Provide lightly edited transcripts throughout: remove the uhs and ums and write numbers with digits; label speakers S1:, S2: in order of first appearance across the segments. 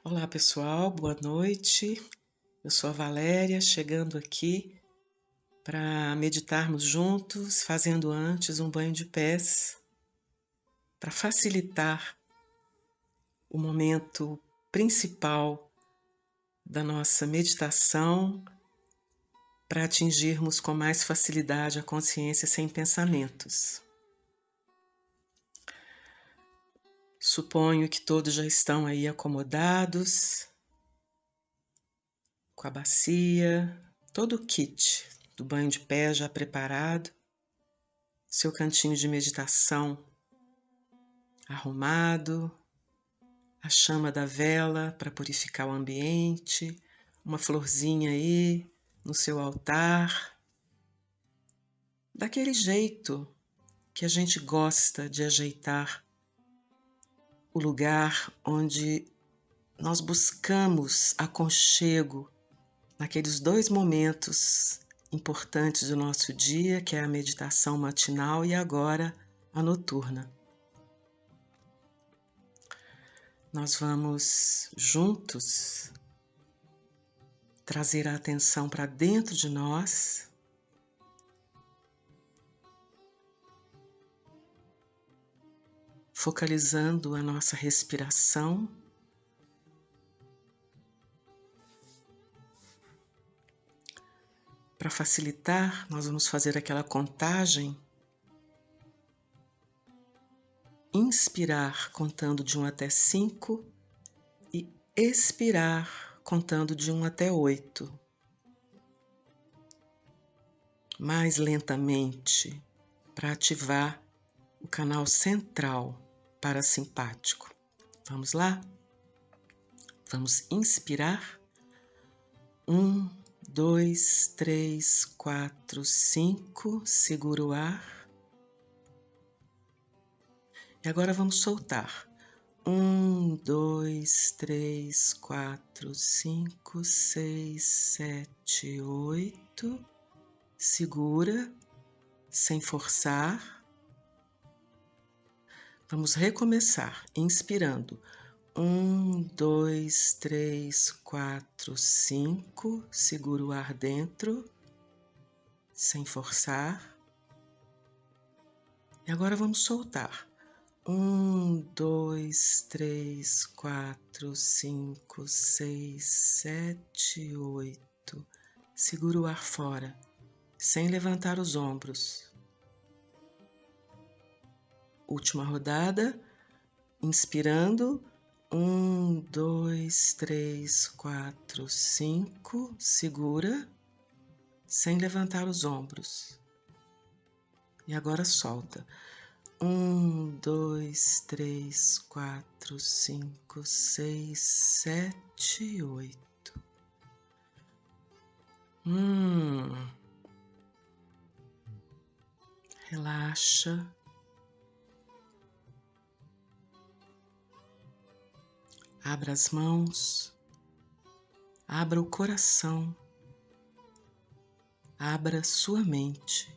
S1: Olá pessoal, boa noite. Eu sou a Valéria, chegando aqui para meditarmos juntos, fazendo antes um banho de pés, para facilitar o momento principal da nossa meditação, para atingirmos com mais facilidade a consciência sem pensamentos. Suponho que todos já estão aí acomodados, com a bacia, todo o kit do banho de pé já preparado, seu cantinho de meditação arrumado, a chama da vela para purificar o ambiente, uma florzinha aí no seu altar, daquele jeito que a gente gosta de ajeitar o lugar onde nós buscamos aconchego naqueles 2 momentos importantes do nosso dia, que é a meditação matinal e agora a noturna. Nós vamos juntos trazer a atenção para dentro de nós, focalizando a nossa respiração. Para facilitar, nós vamos fazer aquela contagem. Inspirar contando de 1 até 5 e expirar contando de 1 até 8. Mais lentamente, para ativar o canal central parasimpático. Vamos lá? Vamos inspirar. 1, 2, 3, 4, 5. Segura o ar. E agora vamos soltar. 1, 2, 3, 4, 5, 6, 7, 8. Segura, sem forçar. Vamos recomeçar, inspirando. 1, 2, 3, 4, 5. Segura o ar dentro, sem forçar. E agora vamos soltar. 1, 2, 3, 4, 5, 6, 7, 8. Segura o ar fora, sem levantar os ombros. Última rodada, inspirando. 1, 2, 3, 4, 5. Segura, sem levantar os ombros. E agora solta. 1, 2, 3, 4, 5, 6, 7, 8. Relaxa. Abra as mãos. Abra o coração. Abra sua mente.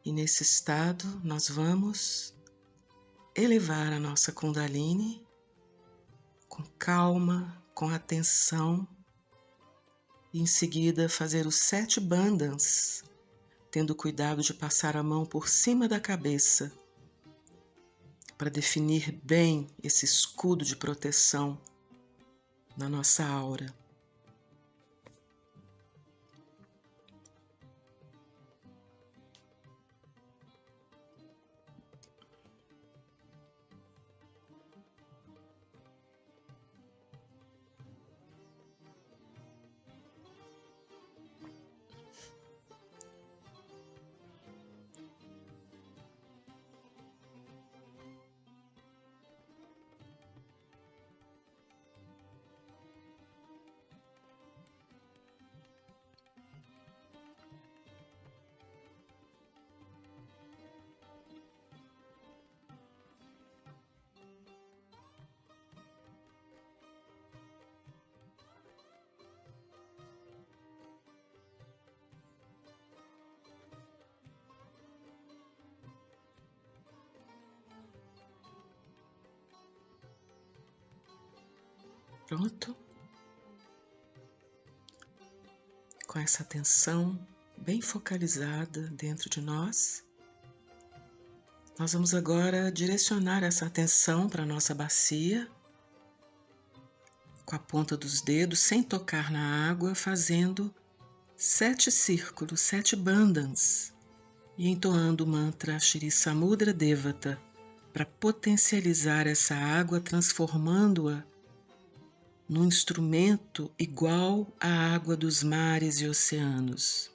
S1: E nesse estado, nós vamos elevar a nossa Kundalini com calma, com atenção, e em seguida fazer os 7 bandhas, tendo cuidado de passar a mão por cima da cabeça, para definir bem esse escudo de proteção na nossa aura. Pronto? Com essa atenção bem focalizada dentro de nós, nós vamos agora direcionar essa atenção para a nossa bacia, com a ponta dos dedos, sem tocar na água, fazendo 7 círculos, 7 bandhas, e entoando o mantra Shri Samudra Devata para potencializar essa água, transformando-a num instrumento igual à água dos mares e oceanos.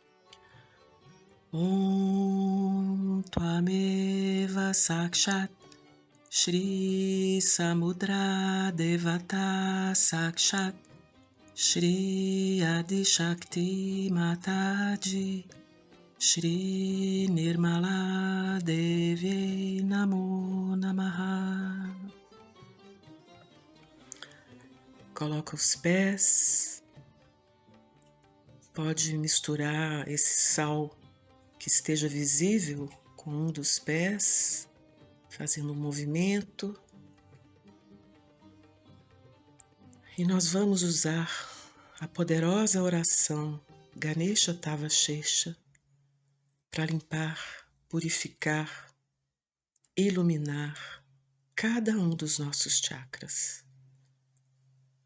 S1: Om Tvameva Sakshat Shri Samudra Devata Sakshat Shri Adi Shakti Mataji Shri Nirmala Devi Namo Namaha. Coloca os pés, pode misturar esse sal que esteja visível com um dos pés, fazendo um movimento. E nós vamos usar a poderosa oração Ganesha Tava Shesha para limpar, purificar, iluminar cada um dos nossos chakras.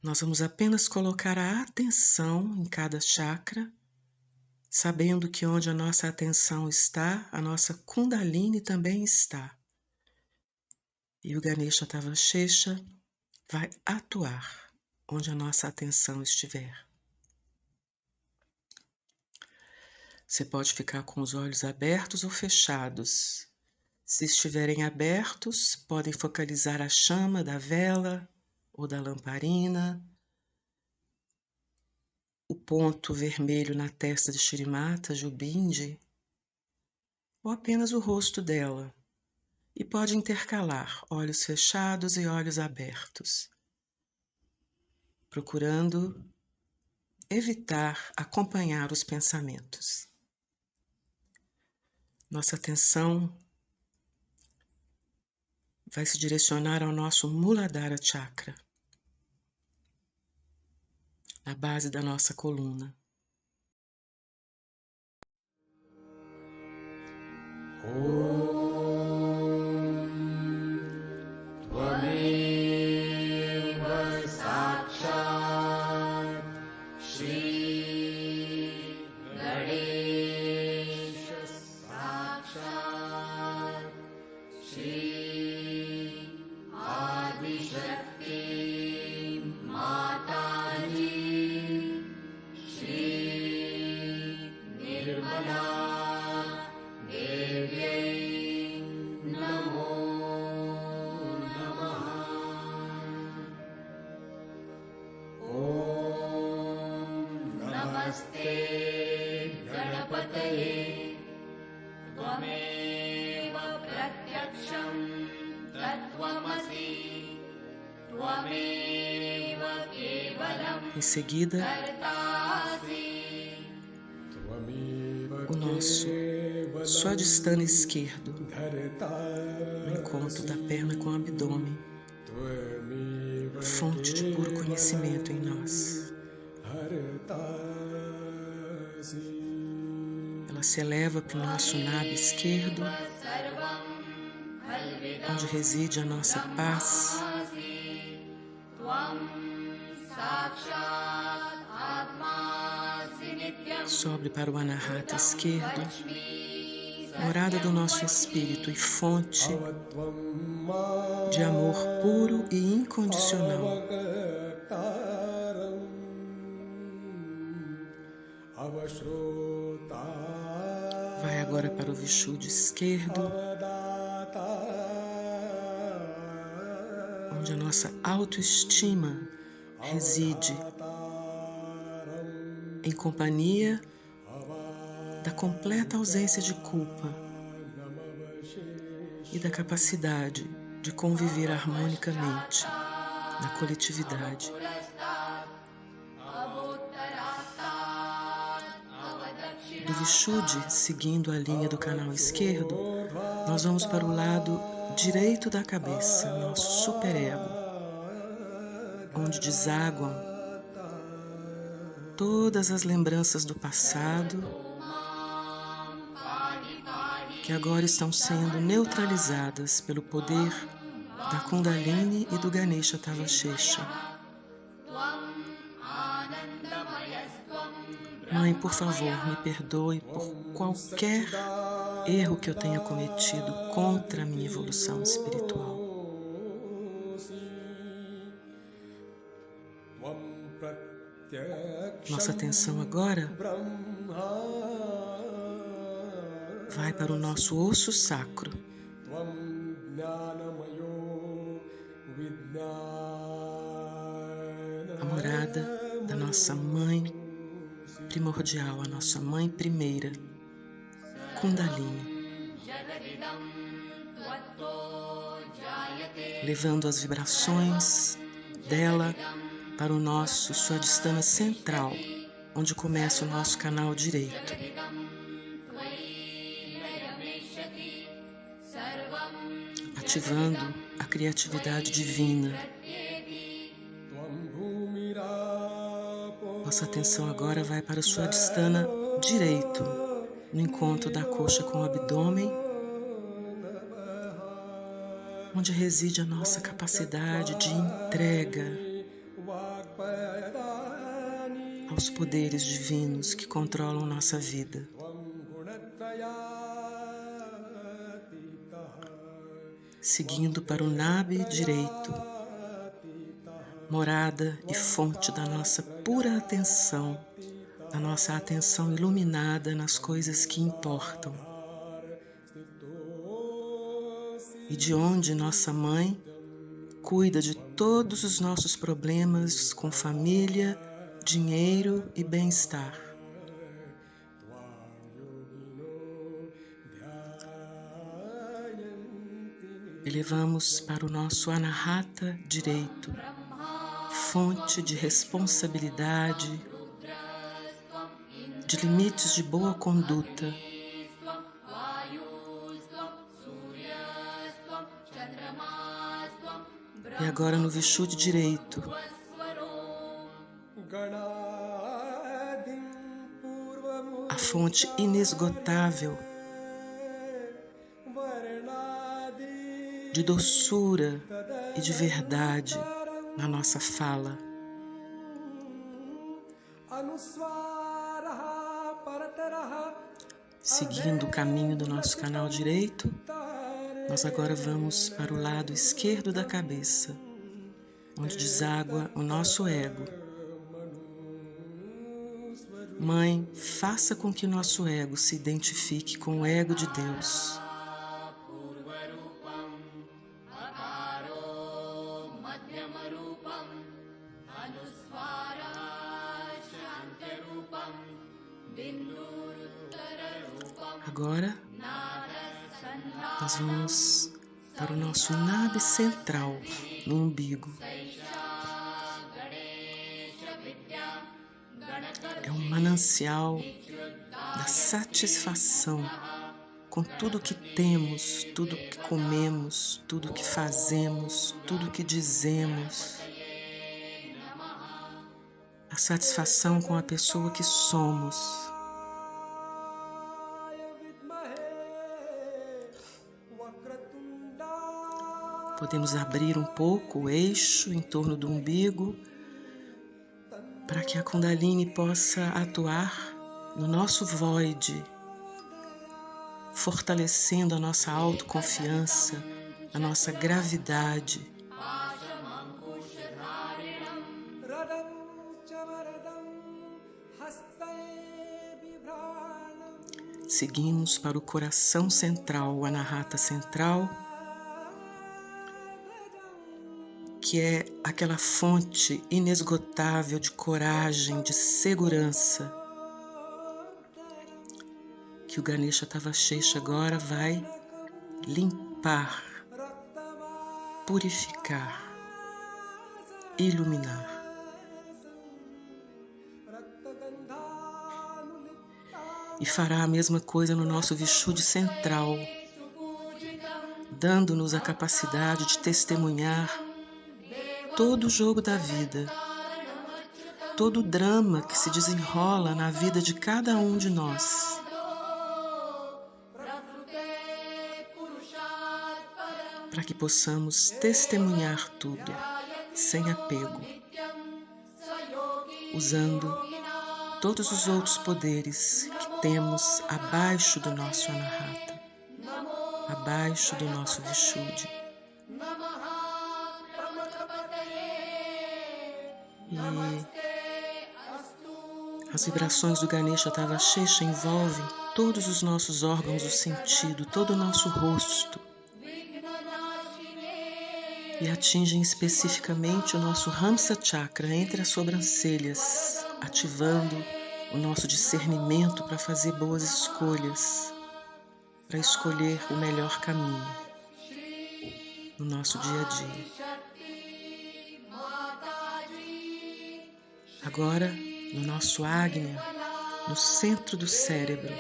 S1: Nós vamos apenas colocar a atenção em cada chakra, sabendo que onde a nossa atenção está, a nossa Kundalini também está. E o Ganesha Tava Shesha vai atuar onde a nossa atenção estiver. Você pode ficar com os olhos abertos ou fechados. Se estiverem abertos, podem focalizar a chama da vela ou da lamparina, o ponto vermelho na testa de Shrimata Jubindi, ou apenas o rosto dela, e pode intercalar olhos fechados e olhos abertos, procurando evitar acompanhar os pensamentos. Nossa atenção vai se direcionar ao nosso Muladhara Chakra, na base da nossa coluna. Em seguida, o nosso Swadhisthana esquerdo, no encontro da perna com o abdômen, fonte de puro conhecimento em nós. Ela se eleva para o nosso nabo esquerdo, onde reside a nossa paz. Sobe para o Anahata esquerdo, morada do nosso espírito e fonte de amor puro e incondicional. Vai agora para o Vishuddha esquerdo, onde a nossa autoestima reside, em companhia da completa ausência de culpa e da capacidade de conviver harmonicamente na coletividade. Do Vishuddha, seguindo a linha do canal esquerdo, nós vamos para o lado direito da cabeça, nosso superego. onde desaguam todas as lembranças do passado que agora estão sendo neutralizadas pelo poder da Kundalini e do Ganesha Tavashesha. Mãe, por favor, me perdoe por qualquer erro que eu tenha cometido contra a minha evolução espiritual. Nossa atenção agora vai para o nosso osso sacro. A morada da nossa mãe primordial, a nossa mãe primeira, Kundalini. Levando as vibrações dela para o nosso Swadhisthana central, onde começa o nosso canal direito. Ativando a criatividade divina. Nossa atenção agora vai para o Swadhisthana direito, no encontro da coxa com o abdômen, onde reside a nossa capacidade de entrega aos poderes divinos que controlam nossa vida. Seguindo para o Nabi direito, morada e fonte da nossa pura atenção, da nossa atenção iluminada nas coisas que importam. E de onde nossa mãe cuida de todos os nossos problemas com família, dinheiro e bem-estar. Elevamos para o nosso Anahata direito, fonte de responsabilidade, de limites de boa conduta, e agora no Vishuddha direito, a fonte inesgotável de doçura e de verdade na nossa fala. Seguindo o caminho do nosso canal direito, nós agora vamos para o lado esquerdo da cabeça, onde deságua o nosso ego. Mãe, faça com que nosso ego se identifique com o ego de Deus. Agora, nós vamos para o nosso Nabi central, no umbigo. É um manancial da satisfação com tudo que temos, tudo que comemos, tudo que fazemos, tudo que dizemos. A satisfação com a pessoa que somos. Podemos abrir um pouco o eixo em torno do umbigo para que a Kundalini possa atuar no nosso void, fortalecendo a nossa autoconfiança, a nossa gravidade. Seguimos para o coração central, o Anahata central, que é aquela fonte inesgotável de coragem, de segurança, que o Ganesha Tavashesha agora vai limpar, purificar, iluminar. E fará a mesma coisa no nosso Vishuddha central, dando-nos a capacidade de testemunhar todo o jogo da vida, todo o drama que se desenrola na vida de cada um de nós. Para que possamos testemunhar tudo, sem apego, usando todos os outros poderes que temos abaixo do nosso anahata, abaixo do nosso vishuddhi. E as vibrações do Ganesha Tavashesha envolvem todos os nossos órgãos do sentido, todo o nosso rosto, e atingem especificamente o nosso Hamsa Chakra entre as sobrancelhas, ativando o nosso discernimento para fazer boas escolhas, para escolher o melhor caminho no nosso dia a dia. Agora, no nosso Agnya, no centro do cérebro,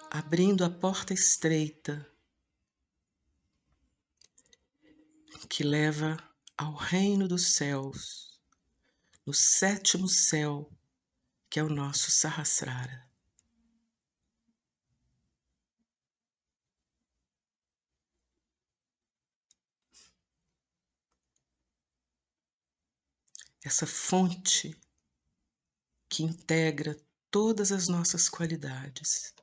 S1: abrindo a porta estreita que leva ao reino dos céus, no 7º céu, que é o nosso Sahasrara. Essa fonte que integra todas as nossas qualidades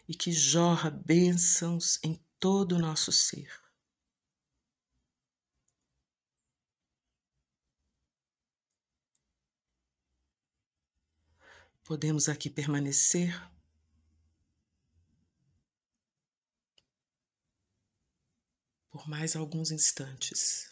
S1: e que jorra bênçãos em todo o nosso ser. Podemos aqui permanecer por mais alguns instantes.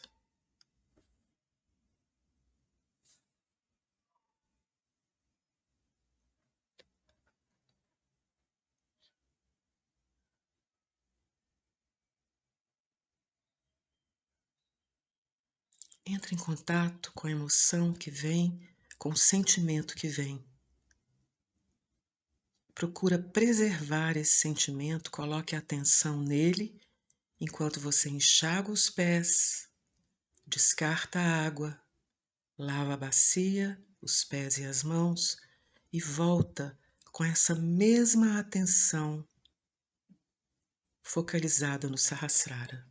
S1: Entra em contato com a emoção que vem, com o sentimento que vem. Procura preservar esse sentimento, coloque a atenção nele enquanto você enxaga os pés, descarta a água, lava a bacia, os pés e as mãos e volta com essa mesma atenção focalizada no Sahasrara.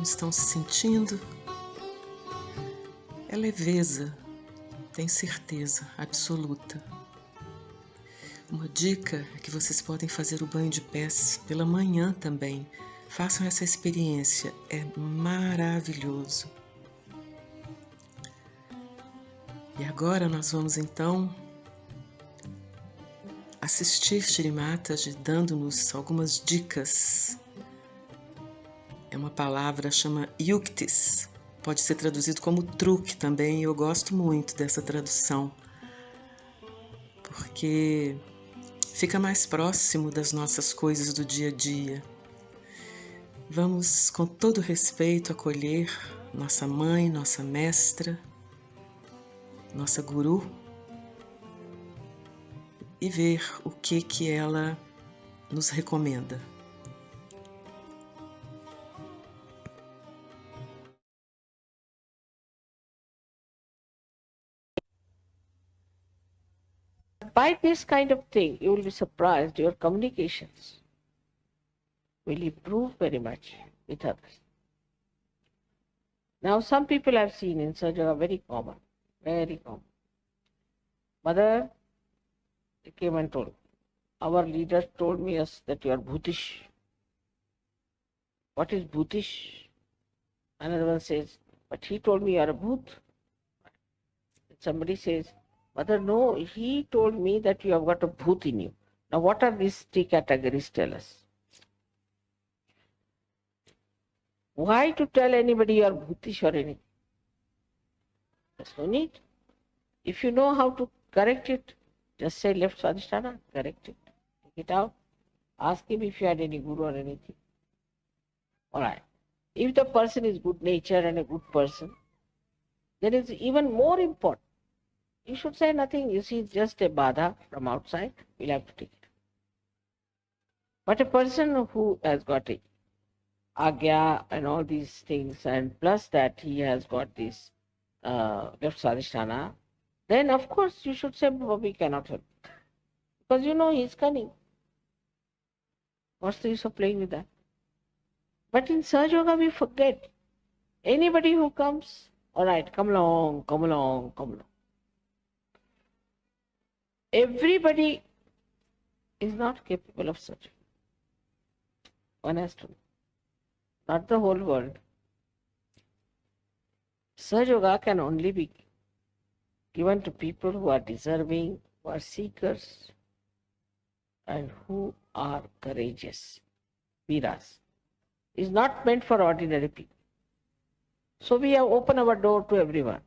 S1: estão se sentindo? É leveza, tem certeza absoluta. Uma dica é que vocês podem fazer o banho de pés pela manhã também. Façam essa experiência, é maravilhoso. E agora nós vamos então assistir Shri Mataji dando-nos algumas dicas. É uma palavra, chama yuktis. Pode ser traduzido como truque também, e eu gosto muito dessa tradução, porque fica mais próximo das nossas coisas do dia a dia. Vamos, com todo respeito, acolher nossa mãe, nossa mestra, nossa guru, e ver o que ela nos recomenda.
S2: By this kind of thing, you will be surprised your communications will improve very much with others. Now, some people I've seen in surgery are very common, very common. Mother came and told, our leader told me that you are bhutish. What is bhutish? Another one says, but he told me you are a bhoot. Somebody says, Mother, no, he told me that you have got a bhoot in you. Now, what are these three categories? Tell us. Why to tell anybody you are bhutish or anything? There's no need. If you know how to correct it, just say left Swadhisthana, correct it, take it out. Ask him if you had any guru or anything. All right. If the person is good natured and a good person, then it's even more important. You should say nothing. You see, it's just a badha from outside. We'll have to take it. But a person who has got a agya and all these things, and plus that he has got this left Swadhisthana, then of course you should say, we cannot help. Because you know he's cunning. What's the use of playing with that? But in Sahaja Yoga we forget. Anybody who comes, all right, come along, come along, come along. Everybody is not capable of such. One has to know. Not the whole world. Sahaja Yoga can only be given to people who are deserving, who are seekers, and who are courageous. Viras. Is not meant for ordinary people. So we have opened our door to everyone.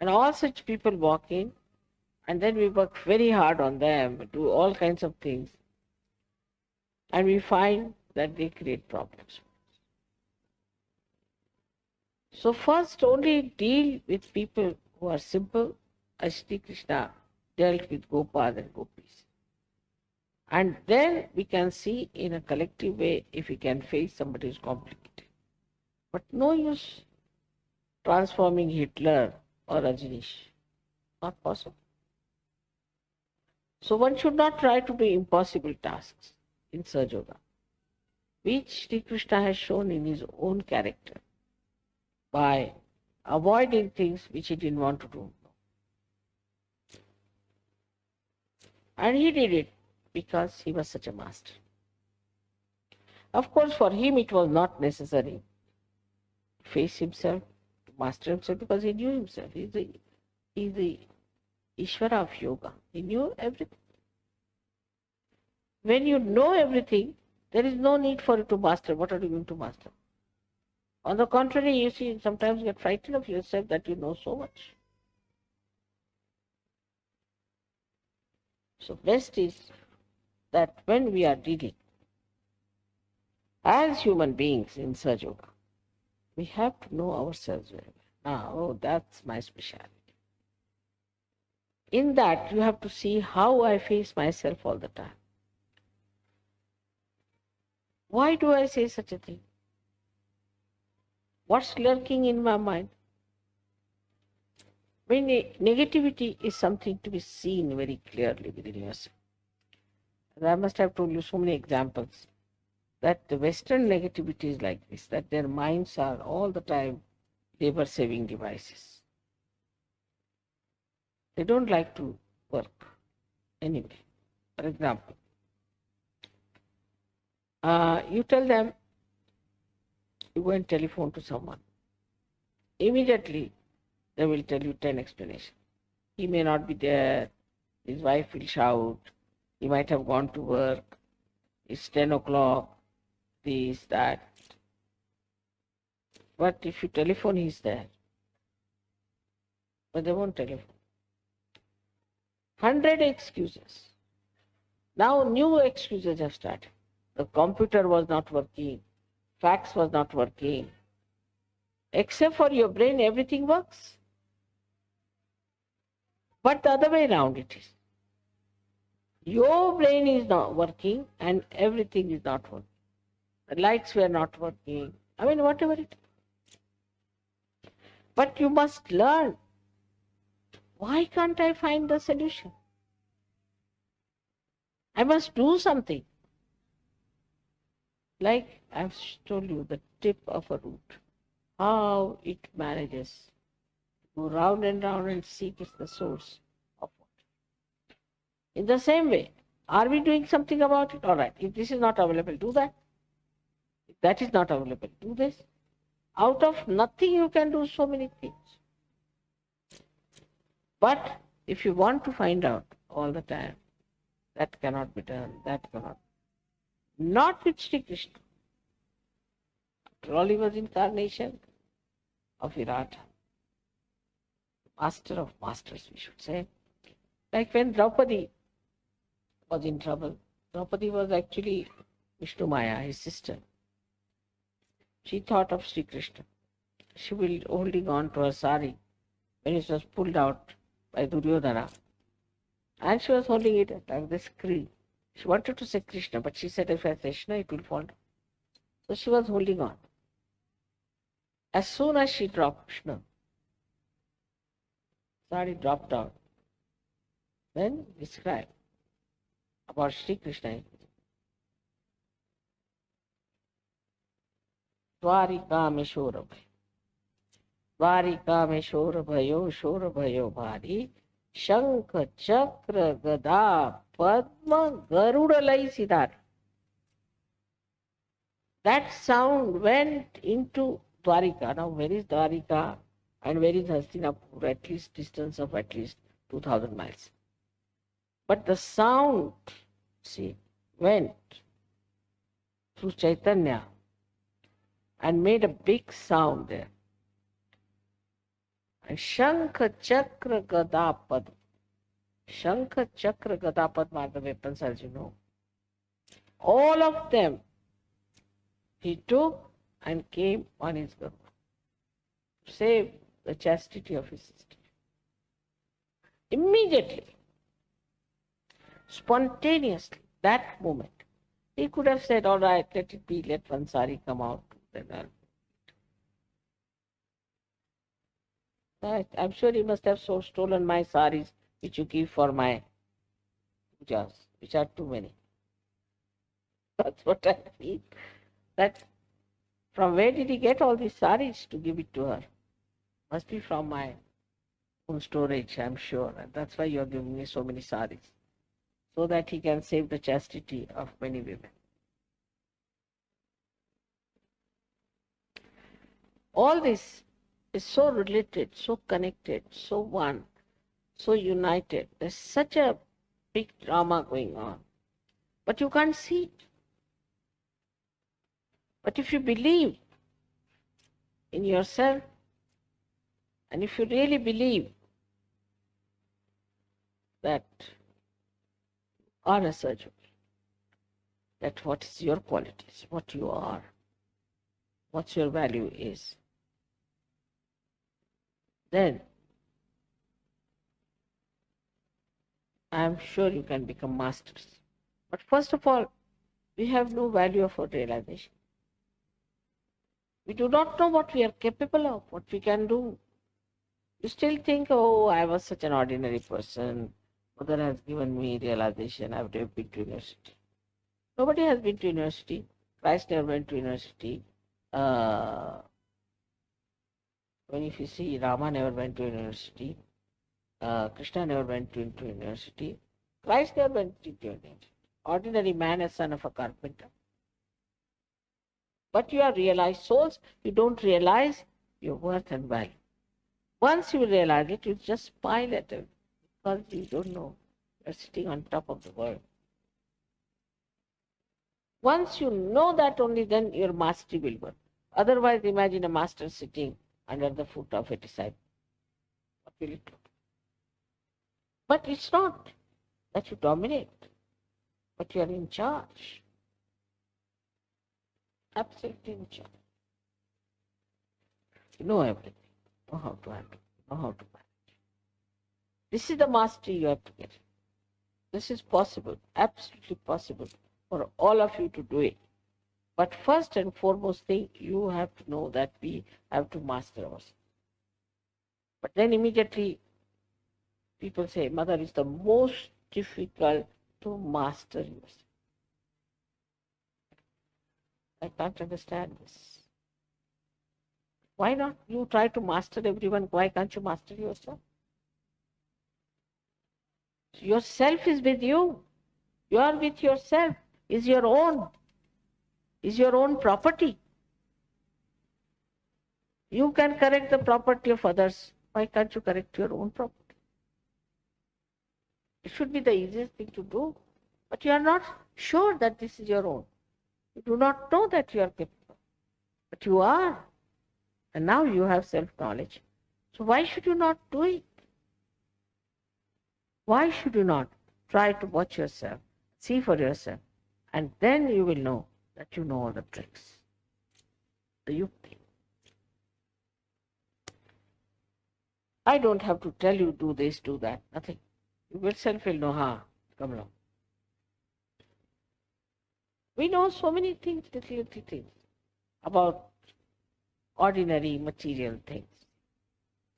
S2: And all such people walk in, and then we work very hard on them, do all kinds of things. And we find that they create problems. So first only deal with people who are simple, as Sri Krishna dealt with Gopal and Gopis. And then we can see in a collective way if we can face somebody who's complicated. But no use transforming Hitler or Rajneesh. Not possible. So one should not try to do impossible tasks in Sahaja Yoga, which Sri Krishna has shown in his own character by avoiding things which he didn't want to do. And he did it because he was such a master. Of course, for him it was not necessary to face himself, to master himself, because he knew himself. He's the Ishvara of yoga. He knew everything. When you know everything, there is no need for you to master. What are you going to master? On the contrary, you see, sometimes you get frightened of yourself that you know so much. So best is that when we are dealing as human beings in Sahaja Yoga, we have to know ourselves very well. Now, oh, that's my specialty. In that, you have to see how I face myself all the time. Why do I say such a thing? What's lurking in my mind? When negativity is something to be seen very clearly within yourself. And I must have told you so many examples. that the Western negativity is like this, that their minds are all the time labor-saving devices. They don't like to work anyway. For example, you tell them, you go and telephone to someone. Immediately, they will tell you 10 explanations. He may not be there, his wife will shout, he might have gone to work, it's 10 o'clock, this, that. But if you telephone, he's there. But they won't telephone. 100 excuses. Now new excuses have started. The computer was not working, fax was not working. Except for your brain, everything works. But the other way around it is. Your brain is not working and everything is not working. The lights were not working. I mean, whatever it is. But you must learn. Why can't I find the solution? I must do something. Like I've told you, the tip of a root. How it manages to go round and seek is the source of water. In the same way, are we doing something about it? All right, if this is not available, do that. If that is not available, do this. Out of nothing you can do so many things. But if you want to find out all the time, that cannot be done, that cannot. Not with Sri Krishna. After all, he was incarnation of Virata. Master of masters, we should say. Like when Draupadi was in trouble. Draupadi was actually Vishnu Maya, his sister. She thought of Sri Krishna. She was holding on to her sari when it was pulled out by Duryodhana. And she was holding it like this screen. She wanted to say Krishna, but she said if I say Krishna, it will fall down. So she was holding on. As soon as she dropped Krishna, sari dropped out. Then describe about Sri Krishna. Dwarika me shora bhayo. Dwarika me shora bhayo bhari. Shankha, Chakra, Gada, Padma, Garuda lai Siddhar. That sound went into Dwarika. Now, where is Dwarika and where is Hastinapur? At least distance of at least 2000 miles. But the sound, see, went through Chaitanya and made a big sound there. And Shankha, Chakra, Gada, Padma. Shankha, Chakra, Gada, Padma are the weapons, as you know. All of them he took and came on his Garuda to save the chastity of his sister. Immediately, spontaneously, that moment, he could have said, all right, let it be, let one sari come out. Then I'm sure he must have stolen my saris, which you give for my pujas, which are too many. That's what I feel. That from where did he get all these saris to give it to her? Must be from my own storage, I'm sure. And that's why you're giving me so many saris. So that he can save the chastity of many women. All this is so related, so connected, so one, so united. There's such a big drama going on. But you can't see it. But if you believe in yourself, and if you really believe that you are a surgeon, that what is your qualities, what you are, what your value is, then I am sure you can become masters. But first of all, we have no value of our realization. We do not know what we are capable of, what we can do. You still think, oh, I was such an ordinary person. Mother has given me realization. I've never been to university. Nobody has been to university. Christ never went to university. When if you see, Rama never went to university. Krishna never went to university. Christ never went to university. Ordinary man, a son of a carpenter. But you are realized souls, you don't realize your worth and value. Once you realize it, you just smile at it because you don't know. You're sitting on top of the world. Once you know that, only then your mastery will work. Otherwise, imagine a master sitting under the foot of a disciple. What will it look? But it's not that you dominate, but you are in charge. Absolutely in charge. You know everything. Know how to handle, know how to manage. This is the mastery you have to get. This is possible, absolutely possible for all of you to do it. But first and foremost thing, you have to know that we have to master ourselves. But then immediately people say, Mother, it's the most difficult to master yourself. I can't understand this. Why not you try to master everyone? Why can't you master yourself? Yourself is with you. You are with yourself. Is your own. Is your own property. You can correct the property of others. Why can't you correct your own property? It should be the easiest thing to do. But you are not sure that this is your own. You do not know that you are capable. But you are. And now you have self-knowledge. So why should you not do it? Why should you not try to watch yourself, see for yourself, and then you will know that you know all the tricks, the yukti. I don't have to tell you do this, do that, nothing. You yourself will know, come along. We know so many things, little things, about ordinary material things.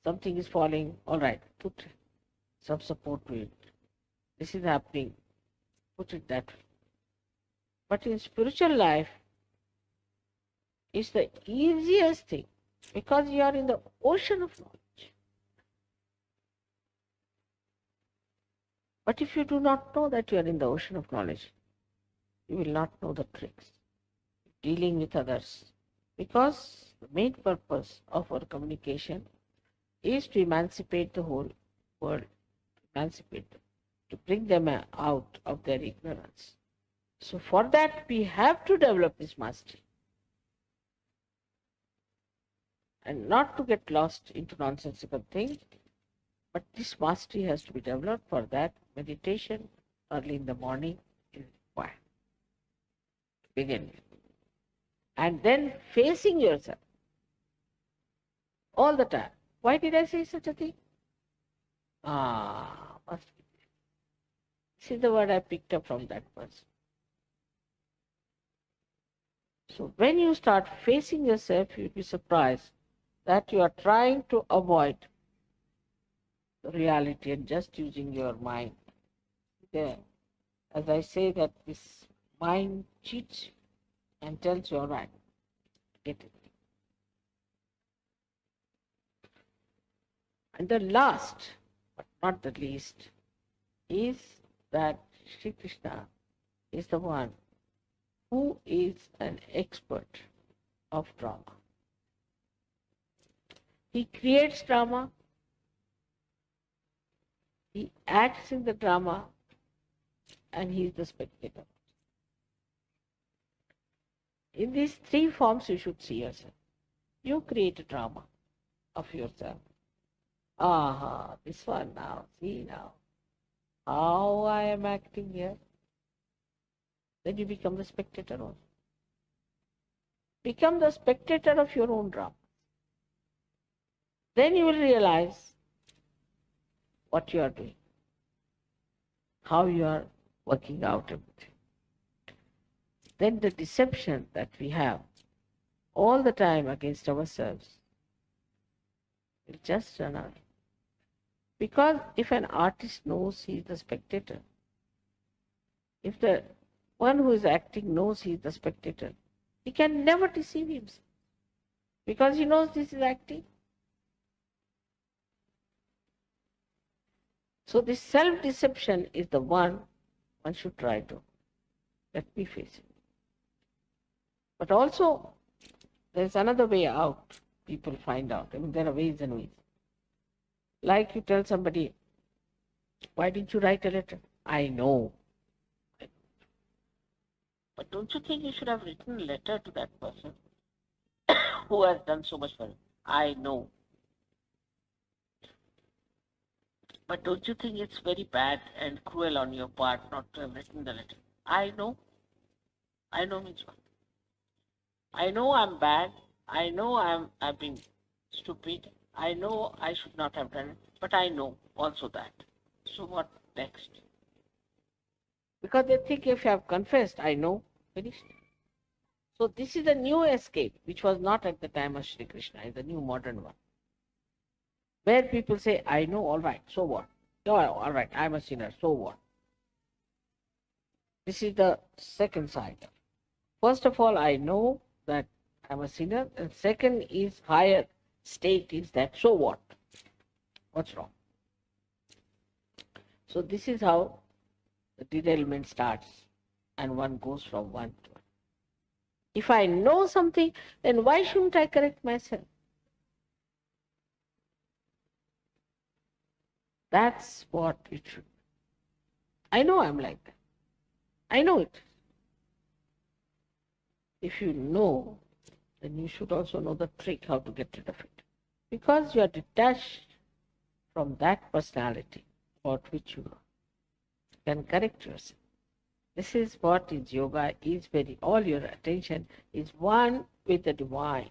S2: Something is falling, all right, put some support to it. This is happening, put it that way. But in spiritual life, it's the easiest thing because you are in the ocean of knowledge. But if you do not know that you are in the ocean of knowledge, you will not know the tricks, dealing with others. Because the main purpose of our communication is to emancipate the whole world, emancipate them, to bring them out of their ignorance. So for that, we have to develop this mastery. And not to get lost into nonsensical things, but this mastery has to be developed. For that, meditation early in the morning is required. To begin with. And then facing yourself all the time. Why did I say such a thing? Must be. This is the word I picked up from that person. So when you start facing yourself, you'll be surprised that you are trying to avoid the reality and just using your mind. There, as I say, that this mind cheats you and tells you, all right, get it. And the last, but not the least, is that Sri Krishna is the one who is an expert of drama. He creates drama, he acts in the drama, and he is the spectator. In these three forms you should see yourself. You create a drama of yourself. This one now, see now, how I am acting here. Then you become the spectator also. Become the spectator of your own drama. Then you will realize what you are doing, how you are working out everything. Then the deception that we have all the time against ourselves will just run away. Because if an artist knows he is the spectator, if the one who is acting knows he is the spectator, He can never deceive himself because he knows this is acting. So this self-deception is the one should try to let me face it. But also, there's another way out. People find out. I mean, there are ways and ways. Like you tell somebody, why didn't you write a letter? I know. But don't you think you should have written a letter to that person who has done so much for you? I know. But don't you think it's very bad and cruel on your part not to have written the letter? I know. I know means what? I know I'm bad. I know I've been stupid. I know I should not have done it. But I know also that. So what next? Because they think if you have confessed, I know, finished. So this is a new escape, which was not at the time of Sri Krishna. It's a new modern one. Where people say, I know, all right, so what? No, all right, I'm a sinner, so what? This is the second side. First of all, I know that I'm a sinner. And second is higher state is that, so what? What's wrong? So this is how the derailment starts and one goes from one to one. If I know something, then why shouldn't I correct myself? That's what it should be. I know I'm like that. I know it. If you know, then you should also know the trick how to get rid of it. Because you are detached from that personality about which you can correct yourself. This is what is yoga, is very, all your attention is one with the divine.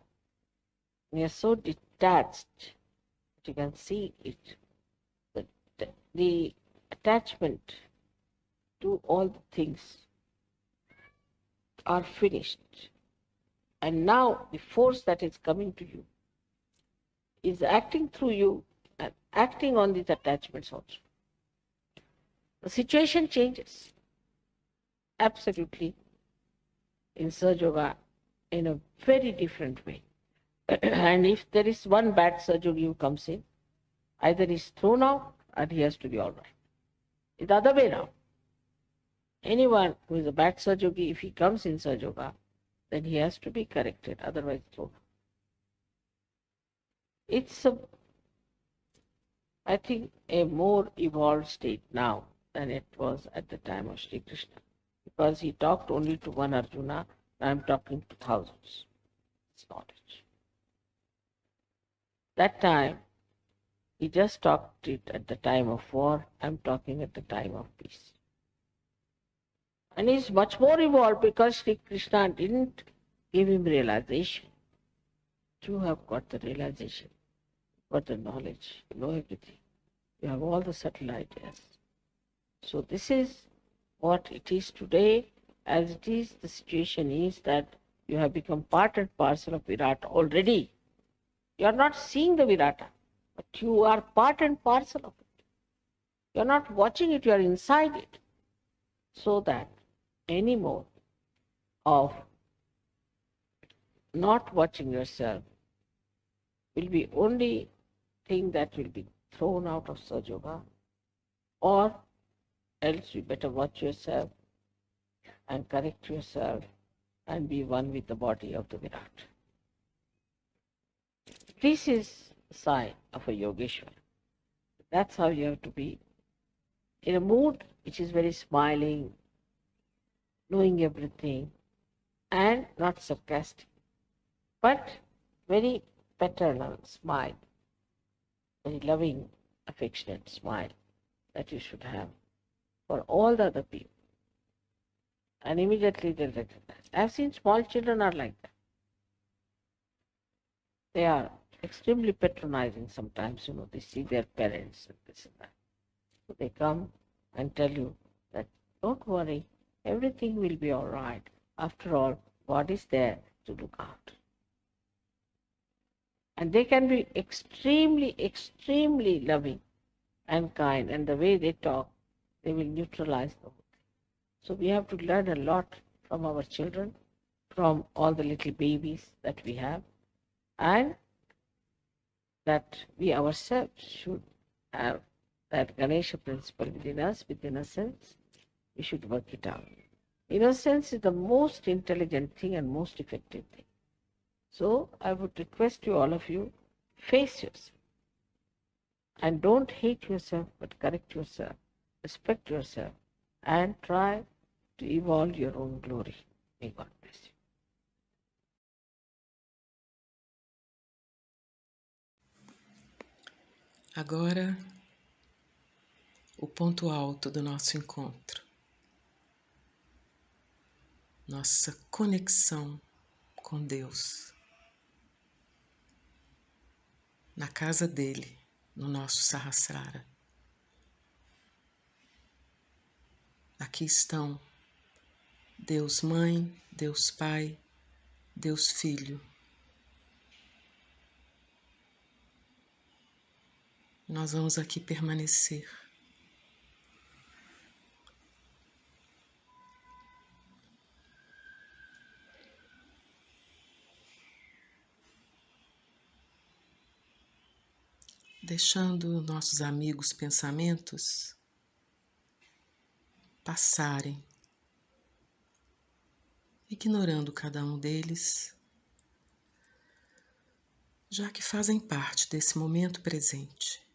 S2: And you're so detached that you can see it. The attachment to all the things are finished. And now the force that is coming to you is acting through you and acting on these attachments also. The situation changes absolutely in Sahaja Yoga in a very different way. And if there is one bad Sahaja Yogi who comes in, either he's thrown out or he has to be all right. It's the other way now. Anyone who is a bad Sahaja Yogi, if he comes in Sahaja Yoga, then he has to be corrected, otherwise thrown out. It's I think, a more evolved state now than it was at the time of Sri Krishna. Because he talked only to one Arjuna, now I'm talking to thousands. It's knowledge. That time, he just talked it at the time of war, I'm talking at the time of peace. And he's much more evolved because Sri Krishna didn't give him realization. You have got the realization, got the knowledge, you know everything. You have all the subtle ideas. So this is what it is today. As it is, the situation is that you have become part and parcel of Virata already. You are not seeing the Virata, but you are part and parcel of it. You are not watching it, you are inside it. So that any more of not watching yourself will be only thing that will be thrown out of Sahaja Yoga, or else you better watch yourself and correct yourself and be one with the body of the Virat. This is the sign of a Yogeshwar. That's how you have to be, in a mood which is very smiling, knowing everything, and not sarcastic, but very paternal smile, very loving, affectionate smile that you should have for all the other people. And immediately they'll recognize. I've seen small children are like that. They are extremely patronizing sometimes, they see their parents and this and that. So they come and tell you that, don't worry, everything will be all right. After all, God is there to look after. And they can be extremely, extremely loving and kind, and the way they talk, they will neutralize the whole thing. So we have to learn a lot from our children from all the little babies that we have, and that we ourselves should have that Ganesha principle within us, with innocence. We should work it out. Innocence is the most intelligent thing and most effective thing. So I would request you, all of you, face yourself. And don't hate yourself, but correct yourself, respect yourself, and try to evolve your own glory. May God bless you.
S1: Agora, o ponto alto do nosso encontro. Nossa conexão com Deus. Na casa dele, no nosso Sahasrara. Aqui estão Deus Mãe, Deus Pai, Deus Filho. Nós vamos aqui permanecer. Deixando nossos amigos pensamentos passarem, ignorando cada um deles, já que fazem parte desse momento presente.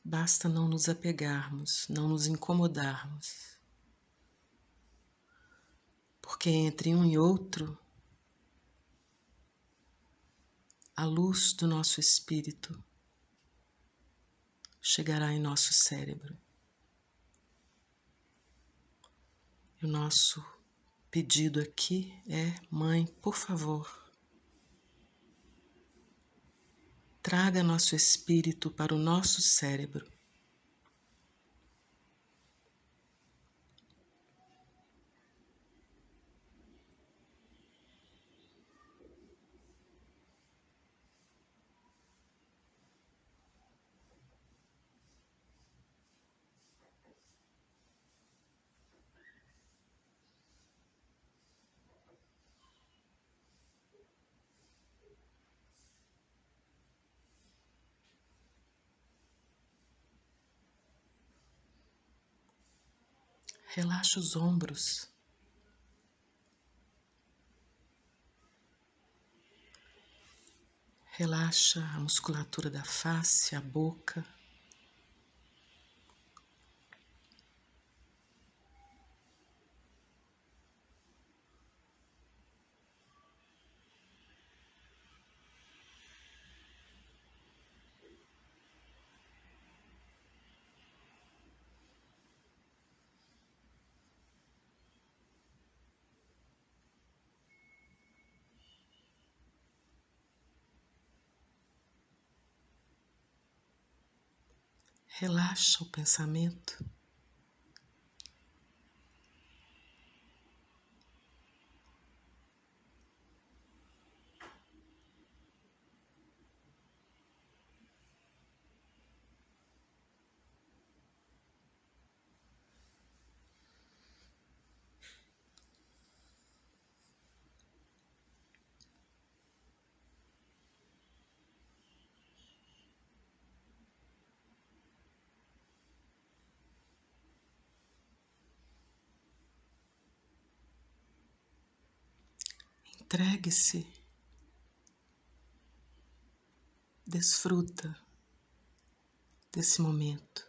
S1: Basta não nos apegarmos, não nos incomodarmos, porque entre um e outro, a luz do nosso espírito chegará em nosso cérebro. E o nosso pedido aqui é: Mãe, por favor, traga nosso espírito para o nosso cérebro. Relaxa os ombros. Relaxa a musculatura da face, a boca. Relaxa o pensamento. Entregue-se. Desfruta desse momento.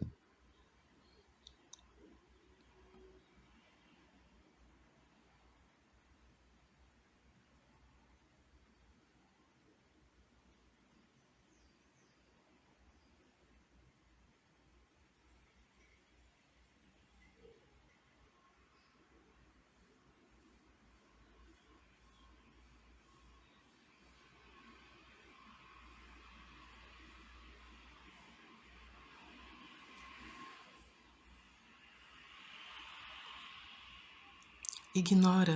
S1: Ignora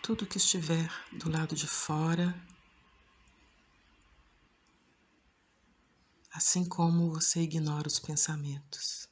S1: tudo que estiver do lado de fora, assim como você ignora os pensamentos.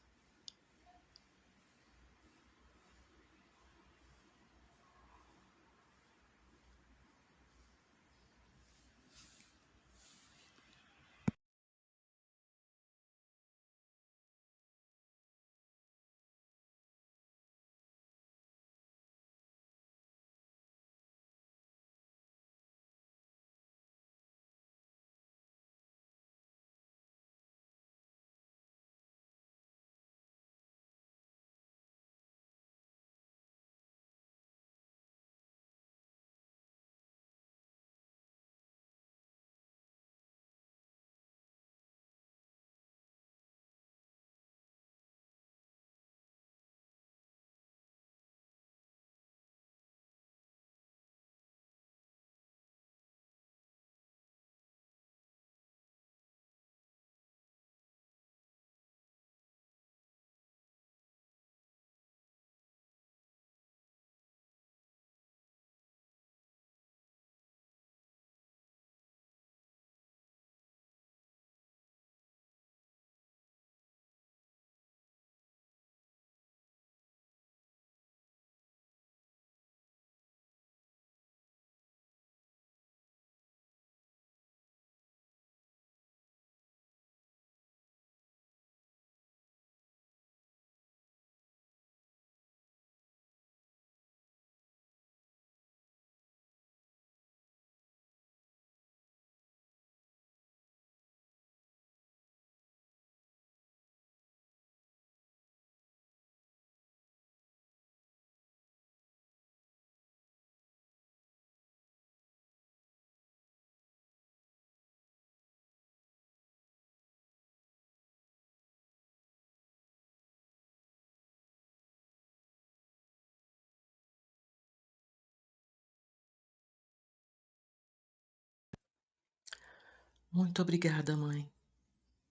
S1: Muito obrigada, Mãe,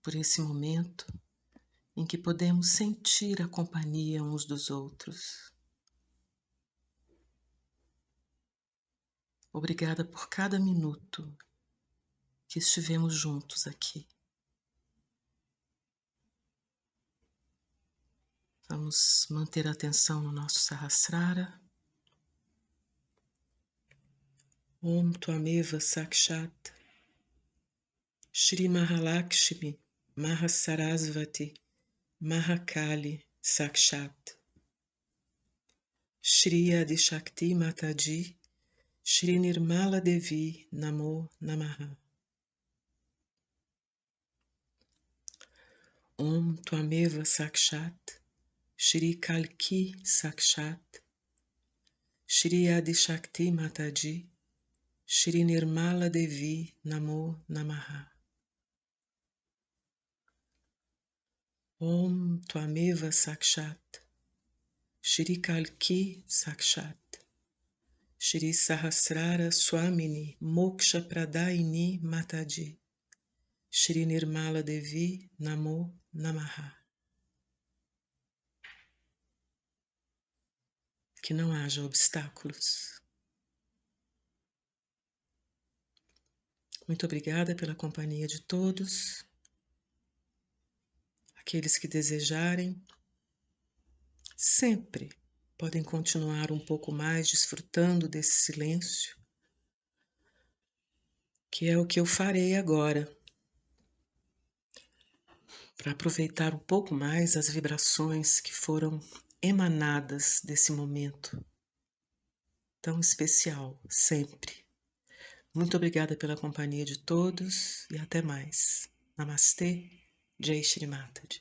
S1: por esse momento em que podemos sentir a companhia uns dos outros. Obrigada por cada minuto que estivemos juntos aqui. Vamos manter a atenção no nosso Sahasrara. Om Tvameva Sakshat Shri Mahalakshmi Mahasarasvati Mahakali Sakshat Shri Adishakti Mataji Shri Nirmala Devi Namo Namaha. Om Tvameva Sakshat Shri Kalki Sakshat Shri Adishakti Mataji Shri Nirmala Devi Namo Namaha. Om Tvameva Sakshat Shri Kalki Sakshat Shri Sahasrara Swamini Moksha Pradaini Mataji Shri Nirmala Devi Namo Namaha. Que não haja obstáculos. Muito obrigada pela companhia de todos. Aqueles que desejarem, sempre podem continuar um pouco mais desfrutando desse silêncio, que é o que eu farei agora, para aproveitar um pouco mais as vibrações que foram emanadas desse momento tão especial, sempre. Muito obrigada pela companhia de todos e até mais. Namastê, Jai Shri Mataji.